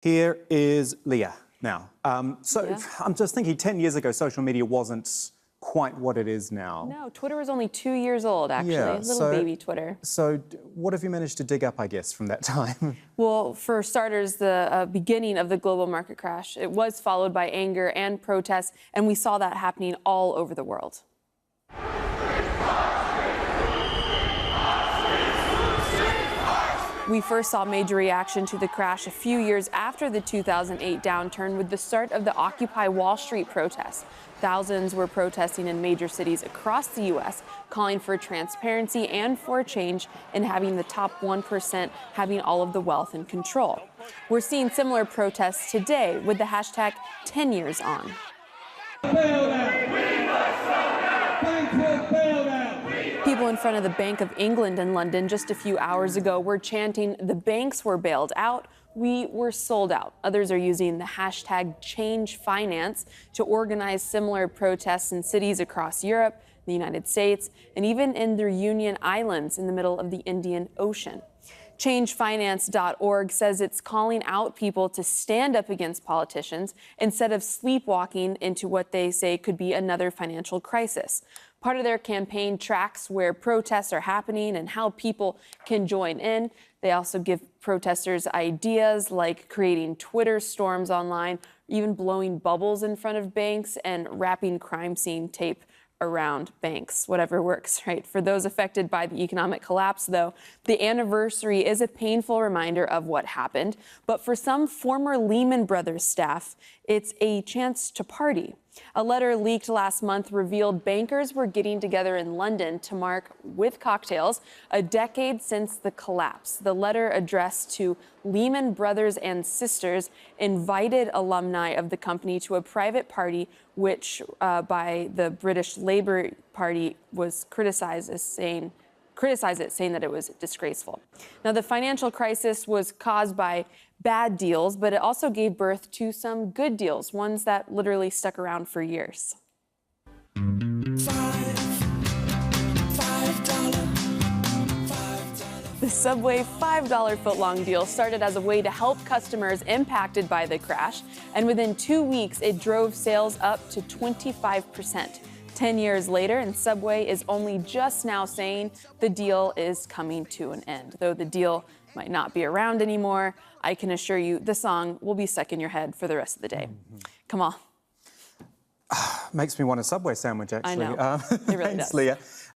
Here is Leah now. Yeah. I'm just thinking 10 years ago, social media wasn't quite what it is now. No, Twitter was only 2 years old, actually. Yeah, Little baby Twitter. So what have you managed to dig up, I guess, from that time? Well, for starters, the beginning of the global market crash, it was followed by anger and protests, and we saw that happening all over the world. We first saw major reaction to the crash a few years after the 2008 downturn with the start of the Occupy Wall Street protests. Thousands were protesting in major cities across the U.S., calling for transparency and for a change in having the top 1% having all of the wealth and control. We're seeing similar protests today with the hashtag 10 years on. People in front of the Bank of England in London just a few hours ago were chanting, "The banks were bailed out. We were sold out." Others are using the hashtag #ChangeFinance to organize similar protests in cities across Europe, the United States, and even in the Reunion Islands in the middle of the Indian Ocean. ChangeFinance.org says it's calling out people to stand up against politicians instead of sleepwalking into what they say could be another financial crisis. Part of their campaign tracks where protests are happening and how people can join in. They also give protesters ideas like creating Twitter storms online, even blowing bubbles in front of banks and wrapping crime scene tape around banks, whatever works, right? For those affected by the economic collapse, though, the anniversary is a painful reminder of what happened. But for some former Lehman Brothers staff, it's a chance to party. A letter leaked last month revealed bankers were getting together in London to mark, with cocktails, a decade since the collapse. The letter, addressed to Lehman Brothers and Sisters, invited alumni of the company to a private party, which by the British Labour Party was criticized it, saying that it was disgraceful. Now, the financial crisis was caused by bad deals, but it also gave birth to some good deals, ones that literally stuck around for years. The Subway $5 footlong deal started as a way to help customers impacted by the crash, and within 2 weeks, it drove sales up to 25%. 10 years later, and Subway is only just now saying the deal is coming to an end. Though the deal might not be around anymore, I can assure you the song will be stuck in your head for the rest of the day. Come on. Makes me want a Subway sandwich, actually. I know. It really Thanks, does. Leah.